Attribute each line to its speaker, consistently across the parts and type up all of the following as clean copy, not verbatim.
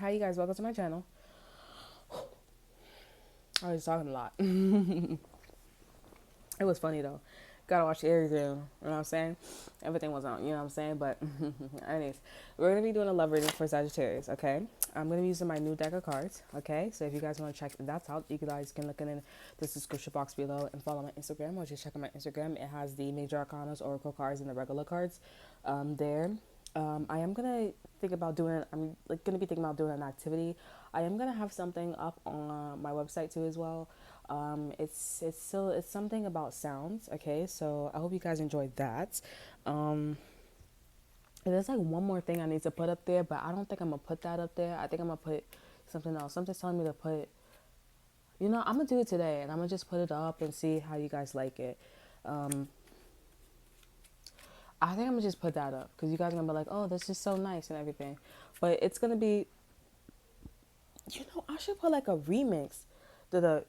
Speaker 1: Hi, you guys. Welcome to my channel. I was talking a lot. It was funny though. Gotta watch everything. You know what I'm saying? Everything was on. You know what I'm saying? But, anyways, we're gonna be doing a love reading for Sagittarius. Okay. I'm gonna be using my new deck of cards. Okay. So if you guys want to check that out, you guys can look in the description box below and follow my Instagram, or just check out my Instagram. It has the major arcanas, oracle cards, and the regular cards. There. I am gonna think about doing. I'm like gonna be thinking about doing an activity. I am gonna have something up on my website too as well. It's something about sounds. Okay, so I hope you guys enjoyed that. Um, and there's like one more thing I need to put up there, but I don't think I'm gonna put that up there. I think I'm gonna put something else. Something's telling me to put. I'm gonna do it today, and I'm gonna just put it up and see how you guys like it. Um, I think I'm gonna just put that up because you guys are gonna be like, "Oh, this is so nice" and everything. But it's gonna be, I should put like a remix to the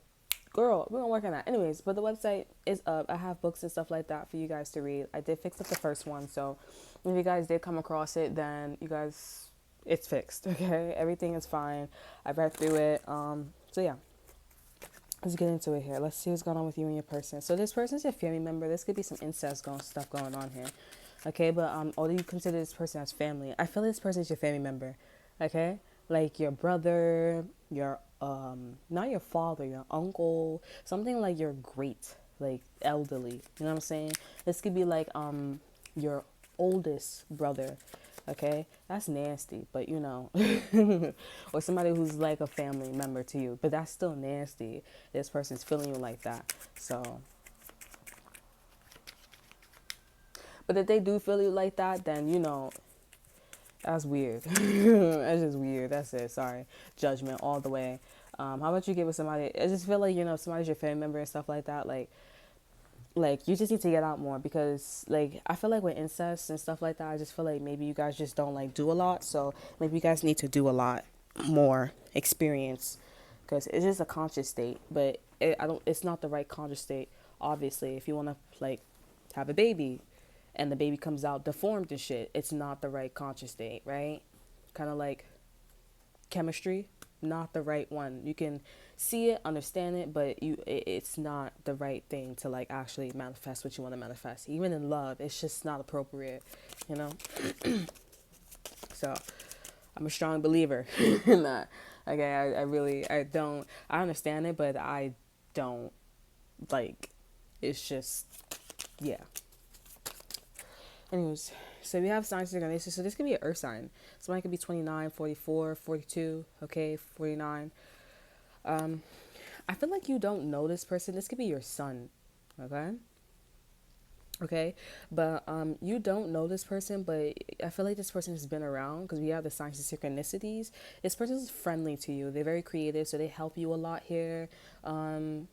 Speaker 1: girl. We're gonna work on that, anyways. But the website is up. I have books and stuff like that for you guys to read. I did fix up the first one, so if you guys did come across it, then you guys, it's fixed. Okay, everything is fine. I read through it. So yeah. Let's get into it here. Let's see what's going on with you and your person. So this person's your family member. This could be some incest stuff going on here. Okay, but although you consider this person as family, I feel this person is your family member. Okay? Like your brother, your not your father, your uncle, something like your great, like elderly. You know what I'm saying? This could be like your oldest brother. Okay, that's nasty, but or somebody who's like a family member to you, but that's still nasty. This person's feeling you like that. So, but if they do feel you like that, then that's weird. That's just weird. That's it. Sorry, judgment all the way. How about you get with somebody? I just feel like somebody's your family member and stuff like that. Like you just need to get out more because like I feel like with incest and stuff like that, I just feel like maybe you guys just don't like do a lot, so maybe you guys need to do a lot more experience because it's just a conscious state, but it's not the right conscious state. Obviously, if you want to like have a baby and the baby comes out deformed and shit, it's not the right conscious state, right? Kind of like chemistry, not the right one. You can see it, understand it, but it's not the right thing to like actually manifest what you want to manifest. Even in love, it's just not appropriate, you know. So I'm a strong believer in that. Okay, I really I don't I understand it, but I don't like. It's just yeah. Anyways, so we have signs of synchronicity. So this could be an earth sign. Somebody could be 29, 44, 42, okay, 49. I feel like you don't know this person. This could be your son, okay? Okay, but you don't know this person, but I feel like this person has been around because we have the signs of synchronicities. This person is friendly to you. They're very creative, so they help you a lot here. Some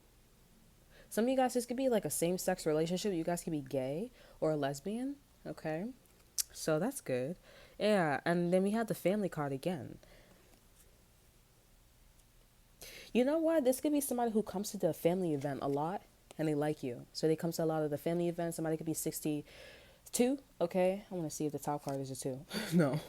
Speaker 1: of you guys, this could be like a same-sex relationship. You guys could be gay or a lesbian, okay? So that's good. Yeah, and then we have the family card again. You know what? This could be somebody who comes to the family event a lot and they like you. So they come to a lot of the family events. Somebody could be 62. Okay. I want to see if the top card is a 2. No.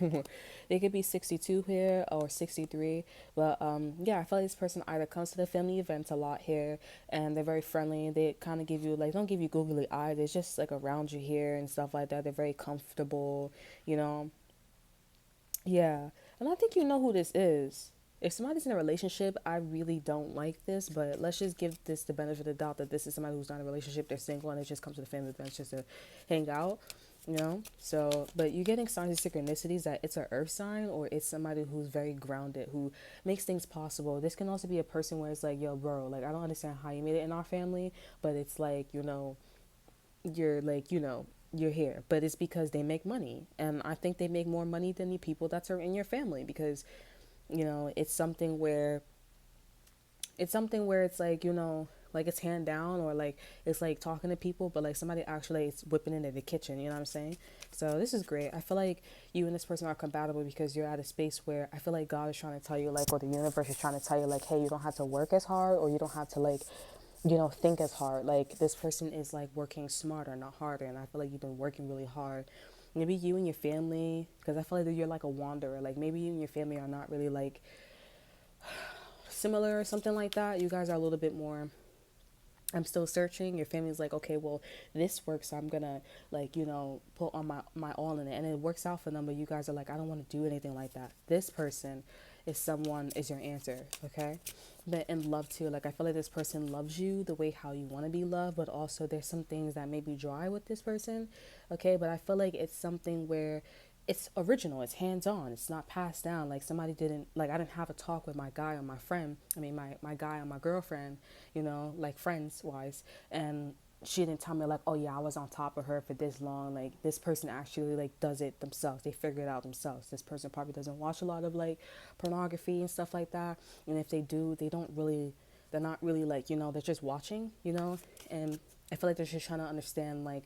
Speaker 1: They could be 62 here or 63. But yeah, I feel like this person either comes to the family events a lot here and they're very friendly. They kind of give you, like, don't give you googly eyes. It's just like around you here and stuff like that. They're very comfortable, you know. Yeah. And I think you know who this is. If somebody's in a relationship, I really don't like this, but let's just give this the benefit of the doubt that this is somebody who's not in a relationship, they're single, and they just come to the family events just to hang out, you know? So, but you're getting signs of synchronicities that it's an earth sign or it's somebody who's very grounded, who makes things possible. This can also be a person where it's like, yo, bro, like, I don't understand how you made it in our family, but it's like, you're like, you're here, but it's because they make money, and I think they make more money than the people that are in your family because it's something where it's like like it's hand down or like it's like talking to people, but like somebody actually is whipping into the kitchen, you know what I'm saying? So this is great. I feel like you and this person are compatible because you're at a space where I feel like God is trying to tell you, like, or the universe is trying to tell you, like, hey, you don't have to work as hard, or you don't have to like think as hard. Like this person is like working smarter, not harder. And I feel like you've been working really hard, maybe you and your family, because I feel like you're like a wanderer. Like maybe you and your family are not really like similar or something like that. You guys are a little bit more, I'm still searching. Your family's like, okay, well, this works, so I'm gonna like, put on my all in it, and it works out for them. But you guys are like, I don't want to do anything like that. This person is your answer, okay? But in love too, like I feel like this person loves you the way how you want to be loved, but also there's some things that may be dry with this person, okay? But I feel like it's something where it's original, it's hands-on, it's not passed down. Like somebody didn't, like I didn't have a talk with my guy or my friend, my guy or my girlfriend, like friends wise, and she didn't tell me like, oh yeah, I was on top of her for this long. Like this person actually like does it themselves, they figure it out themselves. This person probably doesn't watch a lot of like pornography and stuff like that, and if they do, they're not really like, they're just watching, and I feel like they're just trying to understand, like,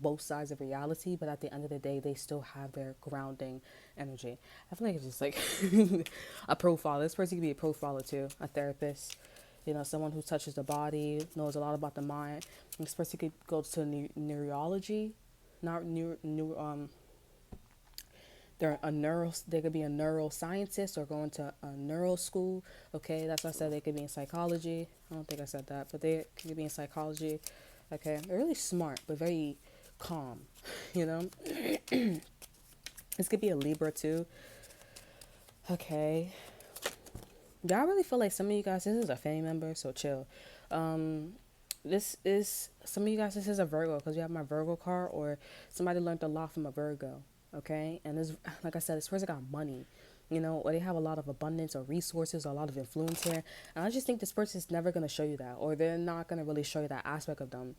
Speaker 1: both sides of reality, but at the end of the day, they still have their grounding energy. I feel like it's just like a profiler. This person could be a profiler too, a therapist, someone who touches the body, knows a lot about the mind. This person could go to neurology, not they could be a neuroscientist or going to a neuro school. Okay, that's what I said. They could be in psychology. I don't think I said that, but they could be in psychology. Okay, they're really smart but very calm. This could be a Libra too. Okay, yeah, I really feel like some of you guys, this is a family member, so chill. This is some of you guys. This is a Virgo because you have my Virgo card, or somebody learned a lot from a Virgo. Okay, and this, like I said, this person got money, or they have a lot of abundance or resources or a lot of influence here. And I just think this person's never gonna show you that, or they're not gonna really show you that aspect of them,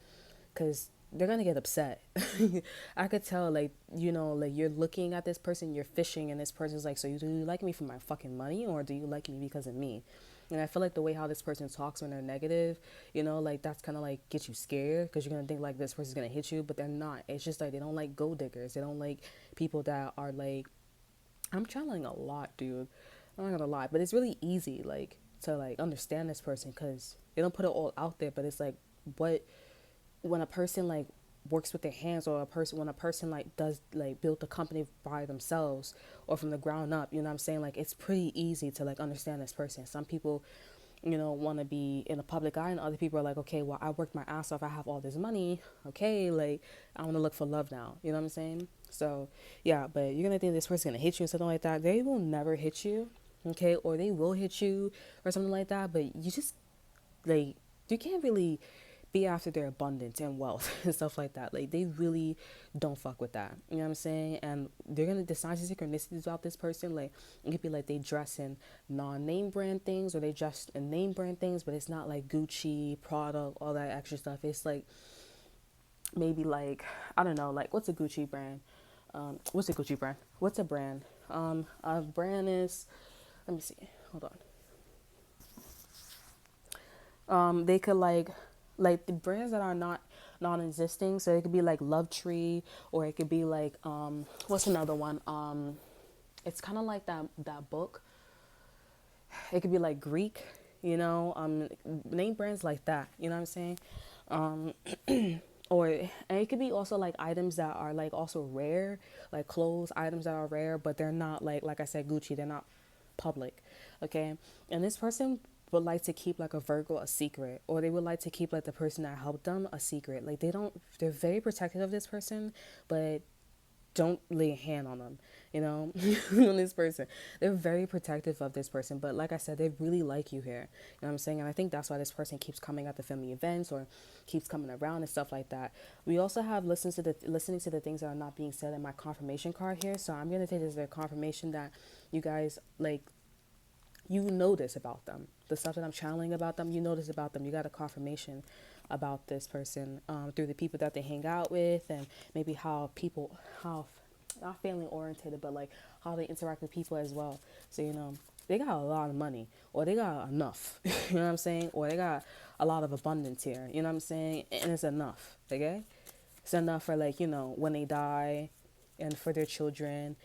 Speaker 1: because they're gonna get upset. I could tell, like, like you're looking at this person, you're fishing, and this person's like, so do you like me for my fucking money, or do you like me because of me? And I feel like the way how this person talks when they're negative, like that's kind of like get you scared because you're going to think like this person's going to hit you, but they're not. It's just like they don't like gold diggers. They don't like people that are like, I'm channeling a lot, dude. I'm not going to lie, but it's really easy like to like understand this person because they don't put it all out there, but it's like when a person like works with their hands, or when a person like does like build the company by themselves or from the ground up, what I'm saying, like it's pretty easy to like understand this person. Some people want to be in the public eye, and other people are like, okay, well, I worked my ass off, I have all this money, okay, like I want to look for love now, what I'm saying? So yeah, but you're gonna think this person's gonna hit you or something like that. They will never hit you, okay, or they will hit you or something like that, but you just like, you can't really be after their abundance and wealth and stuff like that. Like they really don't fuck with that. You know what I'm saying? And they're gonna decide synchronicities about this person. Like it could be like they dress in non-name brand things, or they dress in name brand things, but it's not like Gucci, Prada, all that extra stuff. It's like maybe like, I don't know, like what's a Gucci brand? What's a Gucci brand? What's a brand? A brand is, let me see. Hold on. They could like the brands that are not non-existing, so it could be like Love Tree, or it could be like what's another one, it's kind of like that book. It could be like Greek, name brands like that, you know what I'm saying? Or and it could be also like items that are like also rare, like clothes items that are rare, but they're not like I said, Gucci, they're not public, okay? And this person would like to keep like a Virgo a secret, or they would like to keep like the person that helped them a secret. Like they're very protective of this person, but don't lay a hand on them, on this person. They're very protective of this person, but like I said, they really like you here. You know what I'm saying? And I think that's why this person keeps coming at the family events or keeps coming around and stuff like that. We also have listening to the things that are not being said in my confirmation card here. So I'm gonna take this as a confirmation that you guys like, you notice about them. The stuff that I'm channeling about them, you notice about them. You got a confirmation about this person through the people that they hang out with, and maybe how not family oriented, but like how they interact with people as well. So, they got a lot of money, or they got enough, you know what I'm saying? Or they got a lot of abundance here, you know what I'm saying? And it's enough, okay? It's enough for like, when they die and for their children.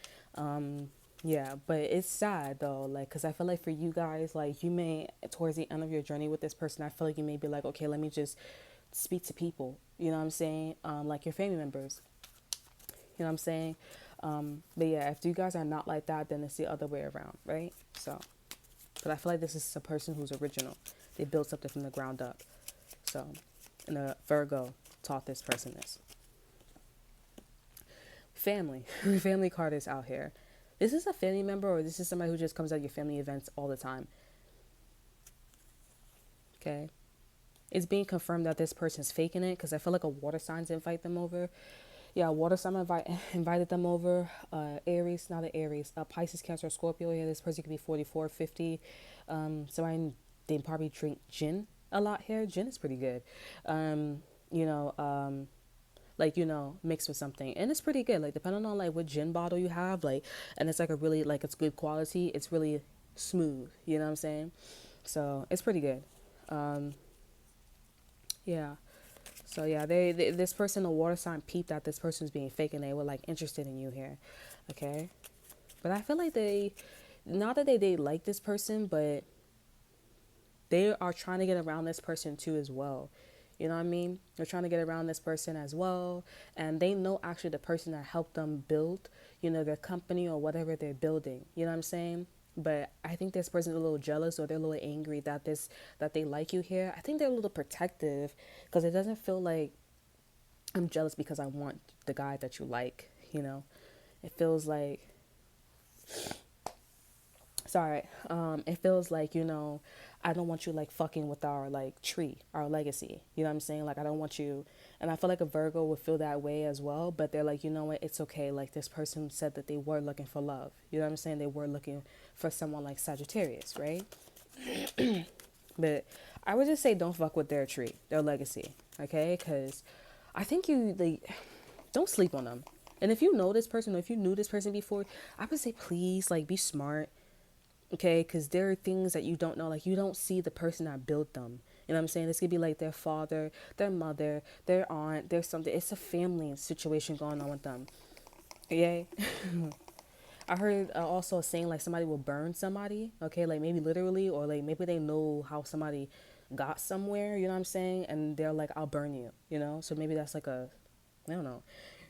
Speaker 1: Yeah, but it's sad though, like, because I feel like for you guys, like, you may, towards the end of your journey with this person, I feel like you may be like, okay, let me just speak to people, you know what I'm saying? Like your family members. You know what I'm saying? But yeah, if you guys are not like that, then it's the other way around, right? So, but I feel like this is a person who's original. They built something from the ground up. So, and the Virgo taught this person this. Family. Family card is out here. This is a family member, or this is somebody who just comes at your family events all the time. Okay. It's being confirmed that this person's faking it, because I feel like a water sign's invite them over. Yeah, water sign invited them over. Aries, not an Aries. Pisces, Cancer, Scorpio. Yeah, this person could be 44, 50. Somebody, they probably drink gin a lot here. Gin is pretty good. You know, like, you know, mixed with something, and it's pretty good, like depending on like what gin bottle you have, like, and it's like a really, like, it's good quality, it's really smooth, you know what I'm saying? So it's pretty good. Yeah, so yeah, they this person, the water sign, peeped that this person's being fake, and they were like interested in you here. Okay, but I feel like they, not that they like this person, but they are trying to get around this person too as well. You know what I mean? They're trying to get around this person as well. And they know actually the person that helped them build, you know, their company or whatever they're building. You know what I'm saying? But I think this person's a little jealous, or they're a little angry that that they like you here. I think they're a little protective, because it doesn't feel like I'm jealous because I want the guy that you like, you know? It feels like, sorry, it feels like, you know, I don't want you like fucking with our like tree, our legacy. You know what I'm saying? Like, I don't want you. And I feel like a Virgo would feel that way as well, but they're like, you know what, it's okay. Like, this person said that they were looking for love. You know what I'm saying? They were looking for someone like Sagittarius, right? But I would just say don't fuck with their tree, their legacy, okay? Because I think you, like, don't sleep on them. And if you know this person, or if you knew this person before, I would say please, like, be smart, okay? Because there are things that you don't know. Like, you don't see the person that built them. You know what I'm saying? This could be like their father, their mother, their aunt, there's something. It's a family situation going on with them. Yay. I heard also saying like somebody will burn somebody, okay? Like maybe literally, or like maybe they know how somebody got somewhere, you know what I'm saying? And they're like, I'll burn you, you know? So maybe that's like a, I don't know.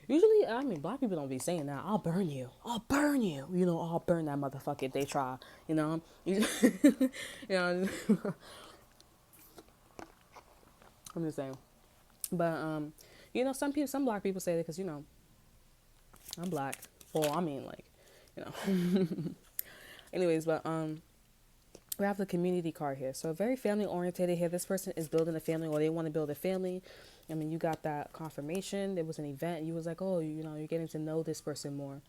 Speaker 1: Usually, I mean, black people don't be saying that. I'll burn you. I'll burn you. You know, I'll burn that motherfucker if they try. You know, you know. I'm just saying. But you know, some people, some black people say that because, you know, I'm black. Well, I mean, like, you know. Anyways, but we have the community card here. So very family orientated here. This person is building a family, or they want to build a family. I mean, you got that confirmation. There was an event. You was like, oh, you know, you're getting to know this person more.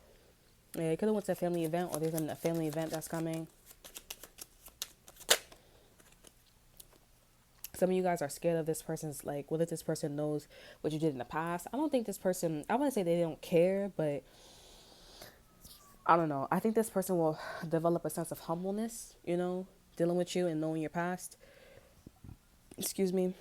Speaker 1: Yeah, you could have went to a family event, or there's a family event that's coming. Some of you guys are scared of this person's, like, what if this person knows what you did in the past? I don't think this person, I wouldn't say they don't care, but I don't know. I think this person will develop a sense of humbleness, you know, dealing with you and knowing your past. Excuse me.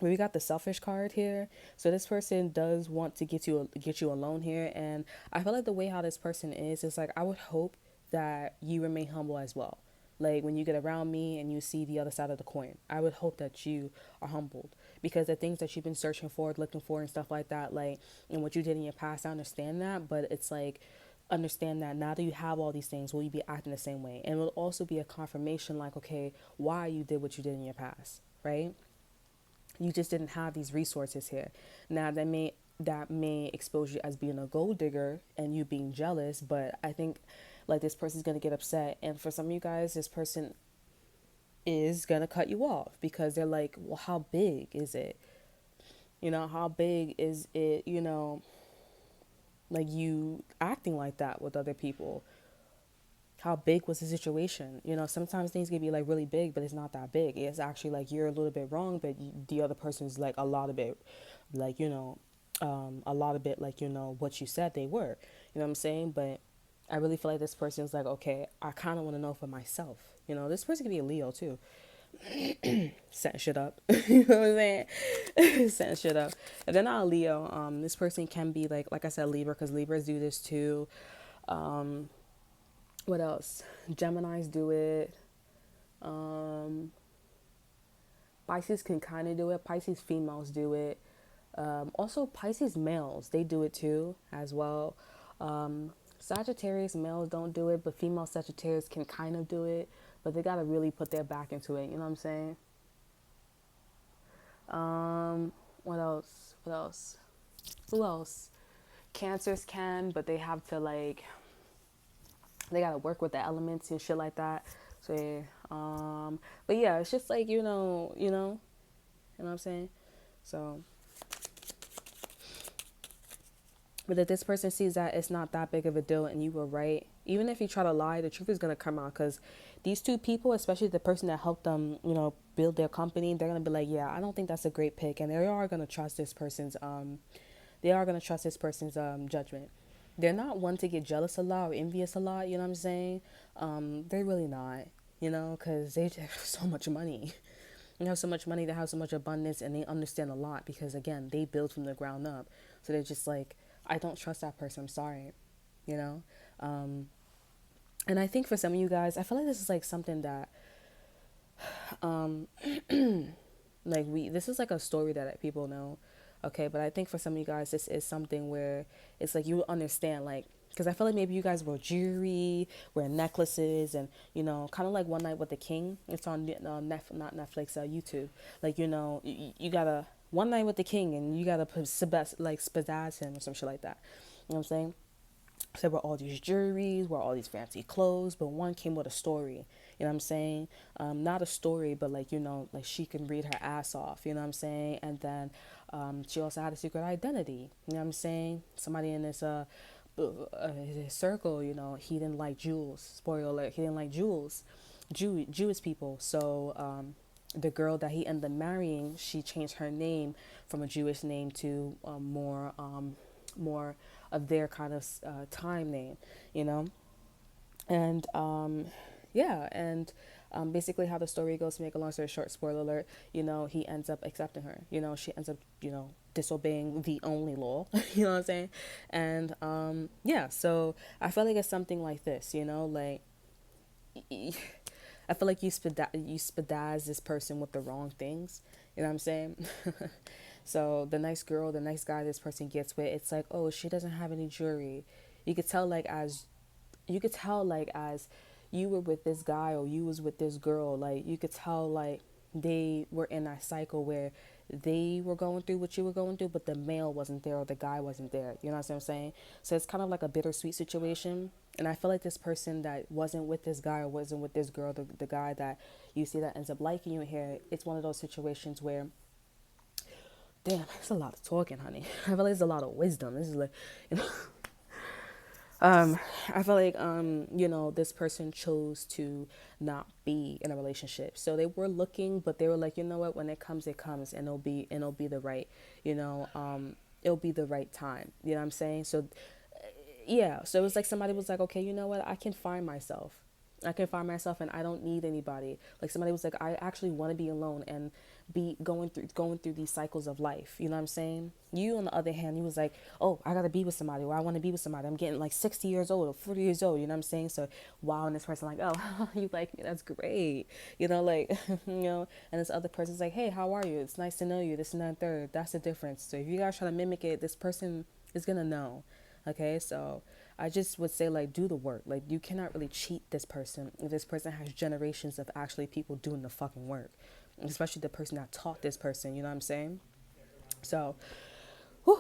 Speaker 1: We got the selfish card here. So this person does want to get you alone here, and I feel like the way how this person is like, I would hope that you remain humble as well. Like when you get around me and you see the other side of the coin, I would hope that you are humbled, because the things that you've been searching for, looking for, and stuff like that, like, and what you did in your past, I understand that, but it's like, understand that now that you have all these things, will you be acting the same way? And it will also be a confirmation, like, okay, why you did what you did in your past, right? You just didn't have these resources here. Now that may expose you as being a gold digger and you being jealous, but I think like this person's gonna get upset, and for some of you guys, this person is gonna cut you off because they're like, well, how big is it? You know, how big is it? You know, like you acting like that with other people. How big was the situation? You know, sometimes things can be like really big, but it's not that big. It's actually like you're a little bit wrong, but the other person's like a lot of it, like, you know, a lot of it, like, you know, what you said they were. You know what I'm saying? But I really feel like this person's like, okay, I kind of want to know for myself. You know, this person could be a Leo too. Setting shit up. You know what I'm saying? Setting shit up. If they're not a Leo, this person can be like I said, Libra, because Libras do this too. What else? Geminis do it. Pisces can kind of do it. Pisces females do it. Also, Pisces males, they do it too as well. Sagittarius males don't do it, but female Sagittarius can kind of do it, but they got to really put their back into it. You know what I'm saying? What else? What else? Who else? Cancers can, but they have to like, they got to work with the elements and shit like that. So, yeah. But yeah, it's just like, you know what I'm saying? So, but if this person sees that it's not that big of a deal and you were right, even if you try to lie, the truth is going to come out because these two people, especially the person that helped them, build their company, they're going to be like, yeah, I don't think that's a great pick. And they are going to trust this person's, judgment. They're not one to get jealous a lot or envious a lot, you know what I'm saying? They're really not, because they have so much money. They have so much money, they have so much abundance, and they understand a lot because, again, they build from the ground up. So they're just like, I don't trust that person. I'm sorry, you know? And I think for some of you guys, I feel like this is like something that, um, this is like a story that people know, okay? But I think for some of you guys, this is something where it's like you understand, like, because I feel like maybe you guys wear jewelry, wear necklaces, and kind of like One Night with the King. It's on not Netflix, YouTube. Like you gotta One Night with the King, and you gotta put spazazz him or some shit like that. You know what I'm saying? So wear all these jewelries, wear all these fancy clothes, but one came with a story. You know what I'm saying? Not a story, but like like she can read her ass off. You know what I'm saying? And then she also had a secret identity. You know what I'm saying? Somebody in his circle, he didn't like Jews. Spoiler alert, he didn't like Jewish people. So the girl that he ended up marrying, she changed her name from a Jewish name to more of their kind of time name, and yeah, and basically how the story goes, to make a long story short, spoiler alert, he ends up accepting her. She ends up disobeying the only law. You know what I'm saying? And yeah, so I feel like it's something like this, like I feel like you spedaz this person with the wrong things. You know what I'm saying? So the nice girl, the nice guy this person gets with, it's like, oh, she doesn't have any jewelry. You could tell as you were with this guy or you was with this girl, like you could tell like they were in that cycle where they were going through what you were going through, but the male wasn't there or the guy wasn't there. You know what I'm saying? So it's kind of like a bittersweet situation. And I feel like this person that wasn't with this guy or wasn't with this girl, the guy that you see that ends up liking you here, it's one of those situations where, damn, it's a lot of talking, honey. I feel like it's a lot of wisdom. This is like, you know, I feel like, this person chose to not be in a relationship. So they were looking, but they were like, you know what, when it comes, and it'll be the right, it'll be the right time. You know what I'm saying? So, yeah. So it was like somebody was like, okay, you know what, I can find myself. I can find myself and I don't need anybody. Like somebody was like, I actually want to be alone and be going through these cycles of life. You know what I'm saying? You on the other hand, you was like, oh, I gotta be with somebody, or I want to be with somebody. I'm getting like 60 years old or 40 years old. You know what I'm saying? So wow, and this person like, oh, you like me? That's great. Like and this other person's like, hey, how are you? It's nice to know you. This and that and third. That's the difference. So if you guys try to mimic it, this person is gonna know. Okay, so I just would say, like, do the work. Like, you cannot really cheat this person if this person has generations of actually people doing the fucking work, especially the person that taught this person. You know what I'm saying? So, whew.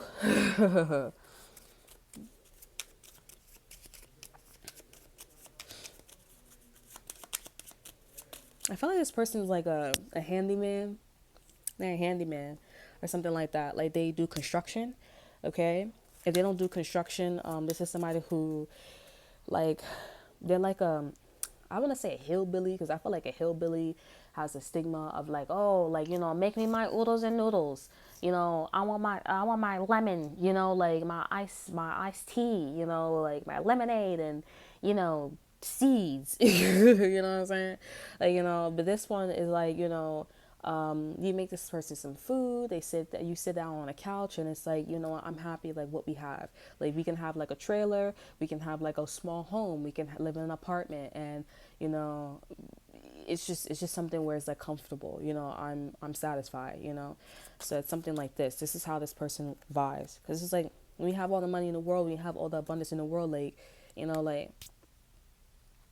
Speaker 1: I feel like this person is like a handyman. They're a handyman or something like that. Like, they do construction, okay? If they don't do construction, this is somebody who, like, they're like I want to say a hillbilly, because I feel like a hillbilly has a stigma of like, oh, like, make me my oodles and noodles. I want my lemon, like my iced tea, like my lemonade and, seeds. You know what I'm saying? Like, but this one is like, you make this person some food. You sit down on a couch and it's like, I'm happy like what we have. Like we can have like a trailer, we can have like a small home, we can live in an apartment, and it's just something where it's like comfortable, I'm satisfied, so it's something like this is how this person vibes, because it's like when you have all the money in the world, when you have all the abundance in the world, like, like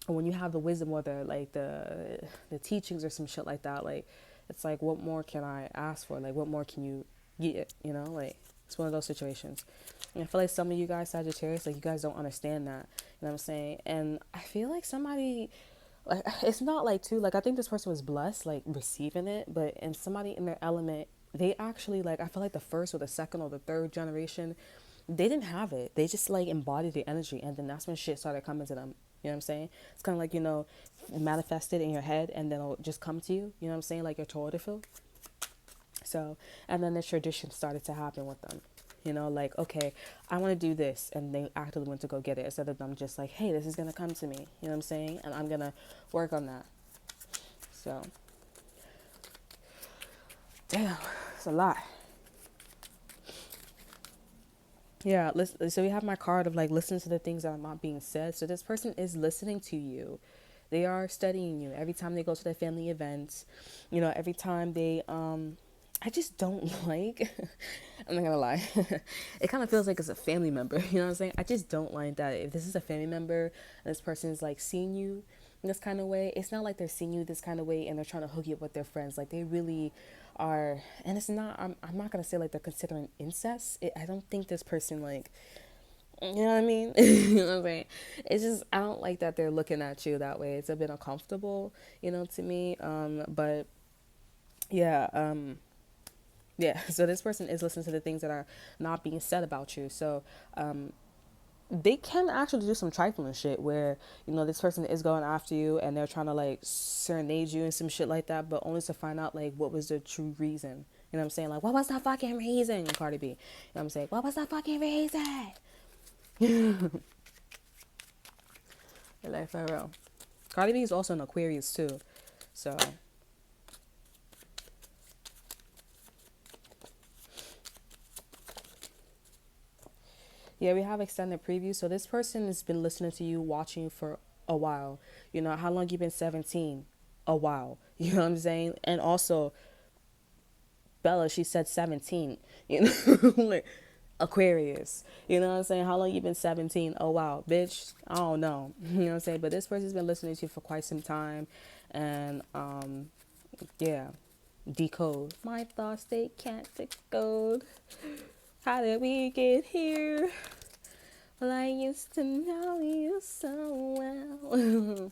Speaker 1: when you have the wisdom or the teachings or some shit like that, like it's like, what more can I ask for? Like, what more can you get? Like, it's one of those situations. And I feel like some of you guys, Sagittarius, like, you guys don't understand that. You know what I'm saying? And I feel like somebody, like, it's not like too, like, I think this person was blessed, like, receiving it, but and somebody in their element, they actually, like, I feel like the first or the second or the third generation, they didn't have it. They just like embodied the energy, and then that's when shit started coming to them. You know what I'm saying? It's kind of like, manifested in your head, and then it'll just come to you. You know what I'm saying? Like your Torah feel. So, and then the tradition started to happen with them. Like, okay, I want to do this, and they actively went to go get it, instead of them just like, hey, this is gonna come to me. You know what I'm saying? And I'm gonna work on that. So, damn, it's a lot. Yeah, so we have my card of like, listen to the things that are not being said. So this person is listening to you. They are studying you every time they go to their family events. Every time they I just don't like I'm not gonna lie. It kind of feels like it's a family member, you know what I'm saying? I just don't like that. If this is a family member and this person is like seeing you in this kind of way, it's not like they're seeing you this kind of way and they're trying to hook you up with their friends. Like, they really are. And it's not, I'm not gonna say like they're considering incest. I don't think this person, like, you know what I mean? You know what I'm saying? It's just, I don't like that they're looking at you that way. It's a bit uncomfortable, to me. But yeah, yeah. So this person is listening to the things that are not being said about you. So, they can actually do some trifling shit where, this person is going after you and they're trying to like serenade you and some shit like that, but only to find out like what was the true reason. You know what I'm saying? Like, what was that fucking reason, Cardi B? You know what I'm saying? What was that fucking reason? Like, for real. Cardi B is also an Aquarius too. So, yeah, we have extended preview. So this person has been listening to you, watching you for a while. How long you been 17? A while. You know what I'm saying? And also, Bella, she said 17. Like, Aquarius. You know what I'm saying? How long you been 17? Oh, wow. Bitch, I don't know. You know what I'm saying? But this person's been listening to you for quite some time. And, yeah. Decode. My thoughts, they can't decode. How did we get here? Well, I used to know you so well.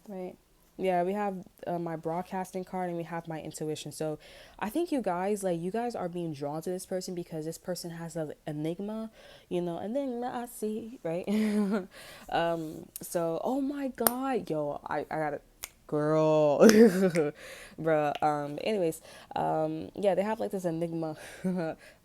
Speaker 1: Right. Yeah, we have my broadcasting card and we have my intuition. So I think you guys, like, you guys are being drawn to this person because this person has an enigma, enigma I see, right? So, oh my God, yo, I got it. Girl, bruh. Anyways, yeah, they have like this enigma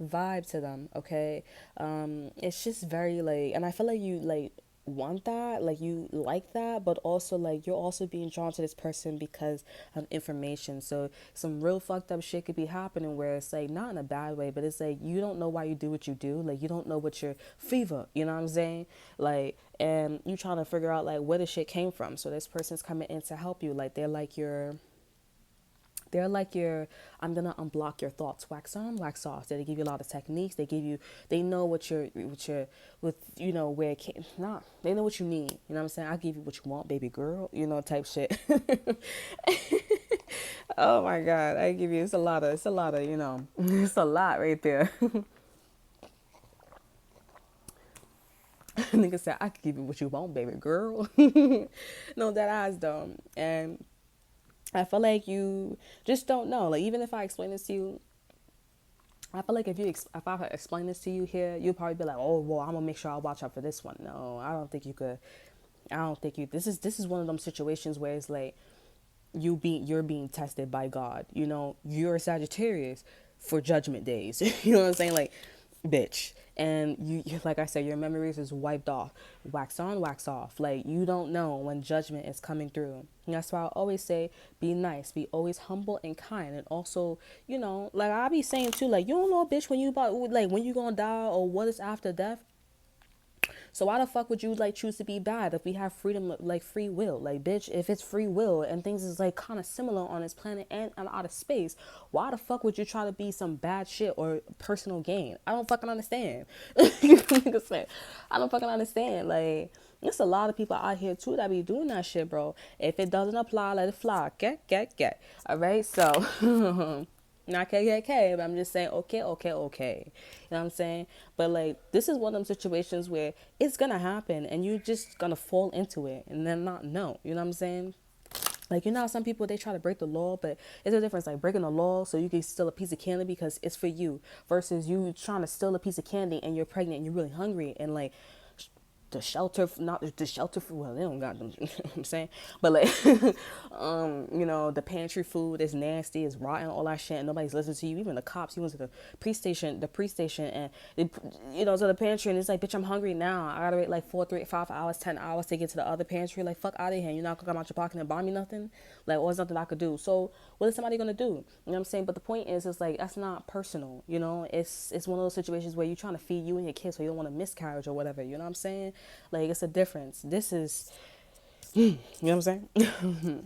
Speaker 1: vibe to them. Okay, it's just very like, and I feel like you like want that, like you like that, but also like you're also being drawn to this person because of information. So some real fucked up shit could be happening where it's like, not in a bad way, but it's like you don't know why you do what you do. Like, you don't know what your fever, you know what I'm saying? Like, and you trying to figure out like where the shit came from. So this person's coming in to help you. Like, they're like your I'm gonna unblock your thoughts, wax on, wax off. They give you a lot of techniques. They know what you're with, where it came. Nah, they know what you need. You know what I'm saying? I'll give you what you want, baby girl, type shit. Oh my God, I give you, it's a lot of, it's a lot right there. Nigga said, I can give you what you want, baby girl. No, that eyes though. And I feel like you just don't know. Like, even if I explain this to you, I feel like if I explain this to you here, you'll probably be like, oh, well, I'm gonna make sure I watch out for this one. No, I don't think you could. I don't think you. This is one of them situations where it's like you're being tested by God. You're a Sagittarius for judgment days. You know what I'm saying? Like, bitch. And you, like I said, your memories is wiped off. Wax on, wax off. Like, you don't know when judgment is coming through. And that's why I always say, be nice, be always humble and kind. And also, like I be saying too, like, you don't know, bitch, when you gonna die or what is after death. So why the fuck would you like choose to be bad if we have freedom, like free will? Like, bitch, if it's free will and things is like kind of similar on this planet and out of space, why the fuck would you try to be some bad shit or personal gain? I don't fucking understand. I don't fucking understand. Like, there's a lot of people out here too that be doing that shit, bro. If it doesn't apply, let it fly. Get. All right, so. Not KKK, but I'm just saying, okay. You know what I'm saying? But like, this is one of them situations where it's gonna happen and you're just gonna fall into it and then not know. You know what I'm saying? Like, you know how some people, they try to break the law, but it's a difference, like breaking the law so you can steal a piece of candy because it's for you, versus you trying to steal a piece of candy and you're pregnant and you're really hungry, and like, the shelter, not the shelter for, well, they don't got them, you know what I'm saying, but like, you know, the pantry food is nasty, it's rotten, all that shit, and nobody's listening to you. Even the cops, you went to the pre-station, and they, you know, to the pantry, and it's like, bitch, I'm hungry now, I gotta wait like 4, 3, 5 hours, 10 hours to get to the other pantry. Like, fuck out of here, you're not gonna come out your pocket and buy me nothing. Like, or there's nothing I could do. So what is somebody gonna do? You know what I'm saying? But the point is, it's like, that's not personal, you know. It's one of those situations where you're trying to feed you and your kids, so you don't want a miscarriage or whatever, you know what I'm saying? Like, it's a difference. This is, you know what I'm saying?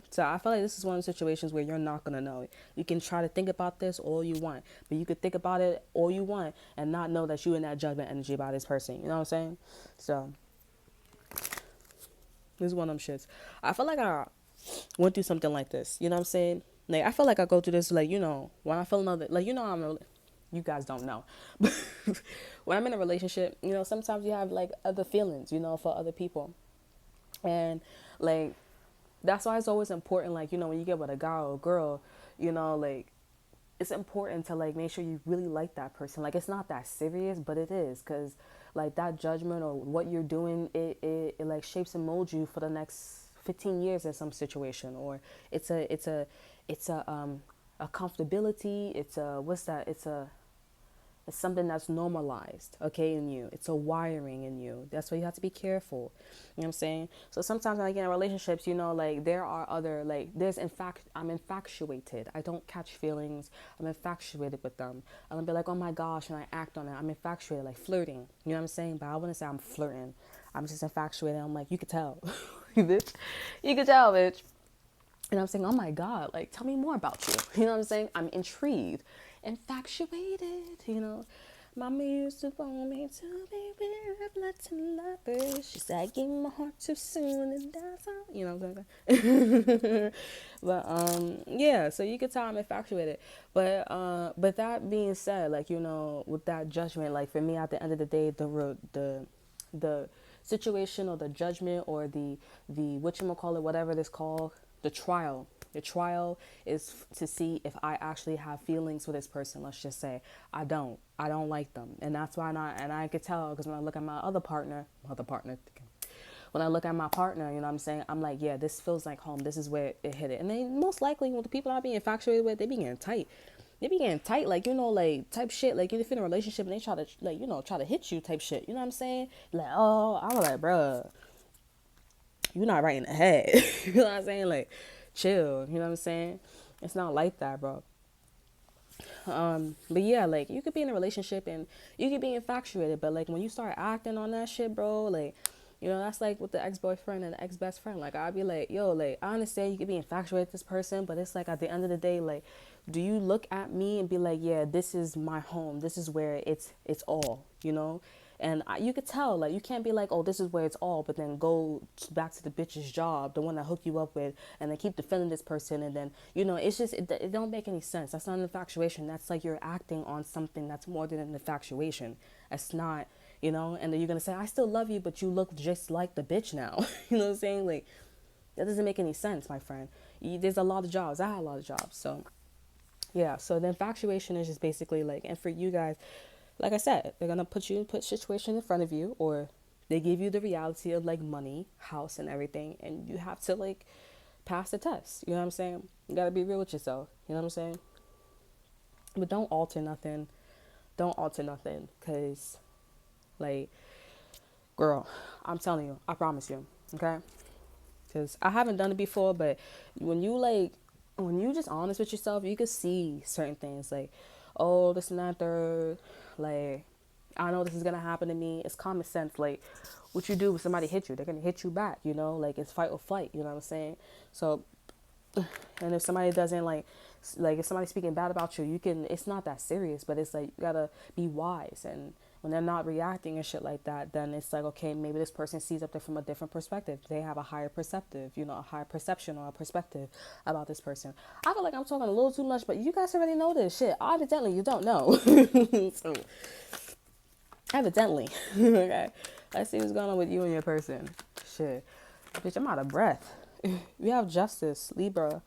Speaker 1: So I feel like this is one of the situations where you're not gonna know. You can try to think about this all you want, but you could think about it all you want and not know that you in that judgment energy by this person. You know what I'm saying? So this is one of them shits. I feel like I went through something like this. You know what I'm saying? Like, I feel like I go through this, like, you know, when I feel another, like, you know, you guys don't know, but when I'm in a relationship, you know, sometimes you have like other feelings, you know, for other people. And like, that's why it's always important, like, you know, when you get with a guy or a girl, you know, like, it's important to like make sure you really like that person. Like, it's not that serious, but it is, because like that judgment or what you're doing, it like shapes and molds you for the next 15 years in some situation. Or it's a comfortability, it's a, what's that, it's something that's normalized, okay, in you. It's a wiring in you. That's why you have to be careful. You know what I'm saying? So sometimes when I get in relationships, you know, like, there are other, like, I'm infatuated. I don't catch feelings. I'm infatuated with them. I'm gonna be like, oh my gosh, and I act on it. I'm infatuated, like flirting. You know what I'm saying? But I wouldn't say I'm flirting. I'm just infatuated. I'm like, you could tell. Bitch. You could tell, bitch. And I'm saying, oh my God, like, tell me more about you. You know what I'm saying? I'm intrigued, infatuated, you know. Mama used to want me to be with Latin lovers. She said I gave my heart too soon, and that's all. You know what I'm saying? But yeah. So you could tell I'm infatuated. But that being said, like, you know, with that judgment, like, for me, at the end of the day, the situation or the judgment or the whatchamacallit, whatever this called, the trial. The trial is to see if I actually have feelings for this person. Let's just say I don't like them, and that's why not. And I could tell, because when I look at my partner, when I look at my partner, you know what I'm saying, I'm like, yeah, this feels like home. This is where it hit it. And they most likely, with the people I be infatuated with, they be getting tight. They be getting tight, like, you know, like, type shit. Like, if you're in a relationship and they try to, like, you know, try to hit you type shit. You know what I'm saying? Like, oh, I was like, bruh, you're not right in the head. You know what I'm saying? Like, chill. You know what I'm saying? It's not like that, bro. But yeah, like, you could be in a relationship and you could be infatuated, but like, when you start acting on that shit, bro, like, you know, that's like with the ex-boyfriend and the ex-best friend. Like, I'd be like, yo, like, I understand you could be infatuated with this person, but it's like, at the end of the day, like, do you look at me and be like, yeah, this is my home, this is where it's all, you know? And you could tell, like, you can't be like, oh, this is where it's all, but then go back to the bitch's job, the one that hooked you up with, and then keep defending this person. And then, you know, it's just, it don't make any sense. That's not an infatuation. That's like you're acting on something that's more than an infatuation. That's not, you know, and then you're going to say, I still love you, but you look just like the bitch now. You know what I'm saying? Like, that doesn't make any sense, my friend. There's a lot of jobs. I had a lot of jobs. So, yeah. So the infatuation is just basically like, and for you guys, like I said, they're gonna put situation in front of you, or they give you the reality of like money, house, and everything, and you have to like pass the test. You know what I'm saying? You gotta be real with yourself. You know what I'm saying? But don't alter nothing. Don't alter nothing, cause like, girl, I'm telling you, I promise you, okay? Cause I haven't done it before, but when you just honest with yourself, you can see certain things like, oh, this and that, third, like, I know this is gonna happen to me. It's common sense. Like, what you do when somebody hits you, they're gonna hit you back. You know, like it's fight or flight. You know what I'm saying? So, and if somebody doesn't like if somebody's speaking bad about you, you can. It's not that serious, but it's like you gotta be wise. And when they're not reacting and shit like that, then it's like, okay, maybe this person sees up there from a different perspective. They have a higher perceptive, you know, a higher perception or a perspective about this person. I feel like I'm talking a little too much, but you guys already know this shit. Evidently, you don't know. So, evidently. Okay. Let's see what's going on with you and your person. Shit. Bitch, I'm out of breath. We have justice, Libra.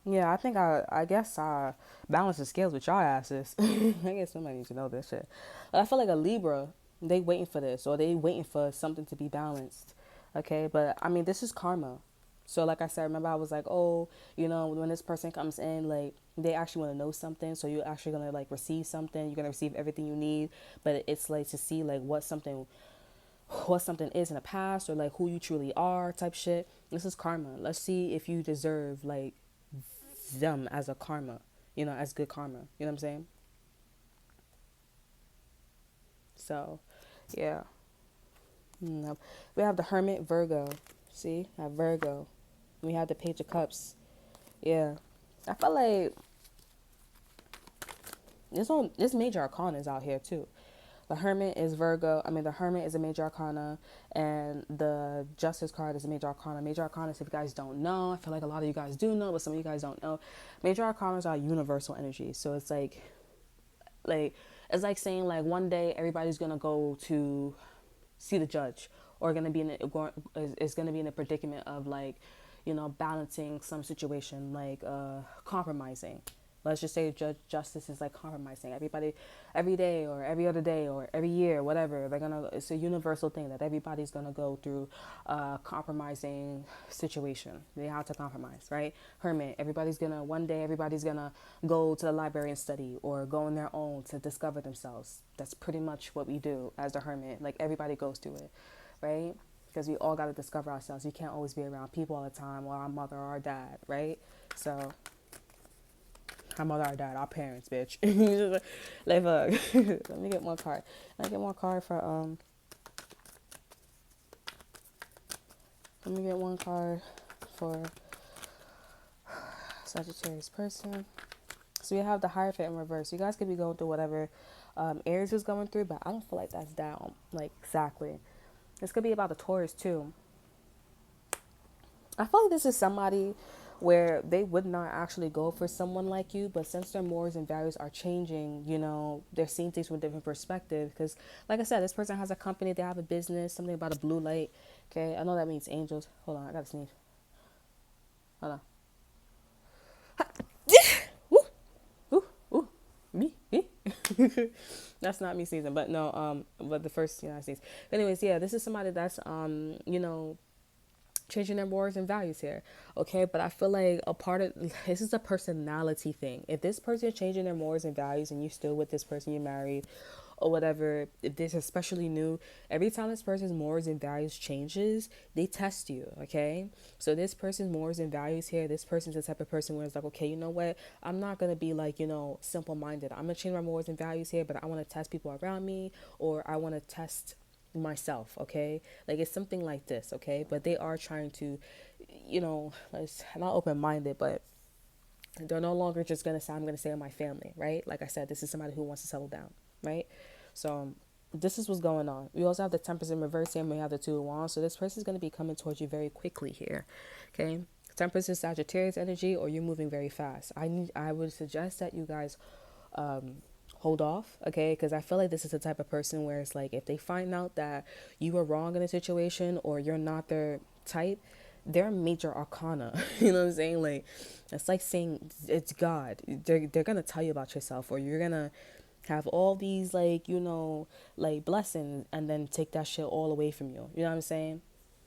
Speaker 1: Yeah, I think I guess I balance the scales with y'all asses. I guess somebody needs to know this shit. But I feel like a Libra, they waiting for this or they waiting for something to be balanced. Okay, but I mean this is karma. So like I said, remember I was like, oh, you know, when this person comes in, like they actually want to know something, so you're actually gonna like receive something. You're gonna receive everything you need, but it's like to see like what something is in the past or like who you truly are type shit. This is karma. Let's see if you deserve like them as a karma, you know, as good karma. You know what I'm saying? So, yeah. No. We have the Hermit, Virgo. See, I have Virgo. We have the Page of Cups. Yeah, I feel like this major arcana is out here too. The Hermit is Virgo. I mean, the Hermit is a major arcana, and the Justice card is a major arcana. Major arcana, if you guys don't know, I feel like a lot of you guys do know, but some of you guys don't know. Major arcanas are universal energies. So like it's like saying like one day everybody's gonna go to see the judge, or gonna be is gonna be in a predicament of like, you know, balancing some situation, like compromising. Let's just say justice is like compromising. Everybody, every day or every other day or every year, whatever, they're gonna. It's a universal thing that everybody's gonna go through a compromising situation. They have to compromise, right? Hermit. Everybody's gonna one day. Everybody's gonna go to the library and study, or go on their own to discover themselves. That's pretty much what we do as the hermit. Like everybody goes through it, right? Because we all got to discover ourselves. You can't always be around people all the time, or our mother or our dad, right? So our mother, our dad, our parents, bitch. Like, fuck. Let me get one card. Let me get one card for Let me get one card for Sagittarius person. So we have the Hierophant in reverse. You guys could be going through whatever Aries was going through, but I don't feel like that's down. Like exactly. This could be about the Taurus too. I feel like this is somebody where they would not actually go for someone like you, but since their morals and values are changing, you know, they're seeing things from a different perspective. Because, like I said, this person has a company, they have a business, something about a blue light. Okay, I know that means angels. Hold on, I gotta sneeze. Hold on. Ooh, ooh, ooh, me. That's not me sneezing, but no, but the first, I sneeze. But anyways, yeah, this is somebody that's, you know, changing their morals and values here, okay? But I feel like a part of this is a personality thing. If this person is changing their morals and values and you're still with this person, you're married or whatever, if this is especially new, every time this person's morals and values changes, they test you, okay? So this person's morals and values here, this person's the type of person where it's like, okay, you know what, I'm not gonna be like, you know, simple-minded. I'm gonna change my morals and values here, but I want to test people around me, or I want to test myself, okay? Like it's something like this, okay? But they are trying to, you know, it's not open-minded, but they're no longer just gonna say, I'm gonna stay with my family, right? Like I said, this is somebody who wants to settle down, right? So this is what's going on. We also have the Temperance in reverse here, and we have the Two of Wands. So this person is going to be coming towards you very quickly here, okay? Temperance is Sagittarius energy, or you're moving very fast. I would suggest that you guys hold off, okay? Because I feel like this is the type of person where it's like if they find out that you were wrong in a situation or you're not their type, they're major arcana. You know what I'm saying? Like it's like saying it's God. They're gonna tell you about yourself, or you're gonna have all these like, you know, like blessings and then take that shit all away from you. You know what I'm saying?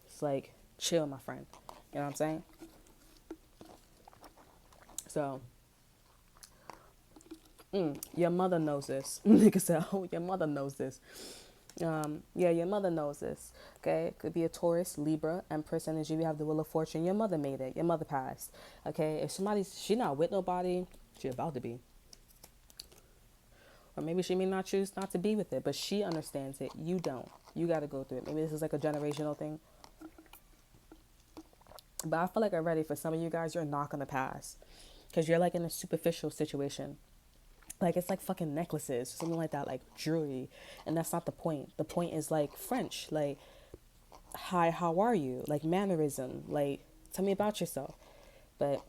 Speaker 1: It's like chill, my friend. You know what I'm saying? So your mother knows this. Nigga said, oh, your mother knows this. Yeah, your mother knows this. Okay, it could be a Taurus, Libra, Empress energy. We have the Wheel of Fortune. Your mother made it. Your mother passed. Okay, if she not with nobody, she about to be. Or maybe she may not choose not to be with it, but she understands it. You don't. You got to go through it. Maybe this is like a generational thing. But I feel like already for some of you guys, you're not going to pass. Because you're like in a superficial situation. Like it's like fucking necklaces, something like that, like jewelry. And that's not the point. The point is like French. Like, hi, how are you? Like mannerism. Like, tell me about yourself. But, you know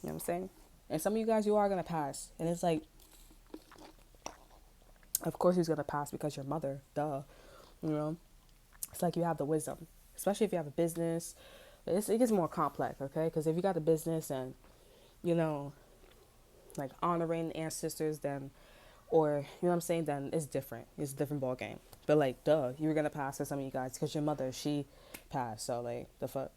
Speaker 1: what I'm saying? And some of you guys, you are going to pass. And it's like, of course he's going to pass because your mother, duh. You know? It's like you have the wisdom. Especially if you have a business. It gets more complex, okay? Because if you got a business and, you know, like honoring ancestors, then, or, you know what I'm saying, then it's different. It's a different ball game. But like, duh, you were going to pass for some of you guys because your mother, she passed. So like, the fuck?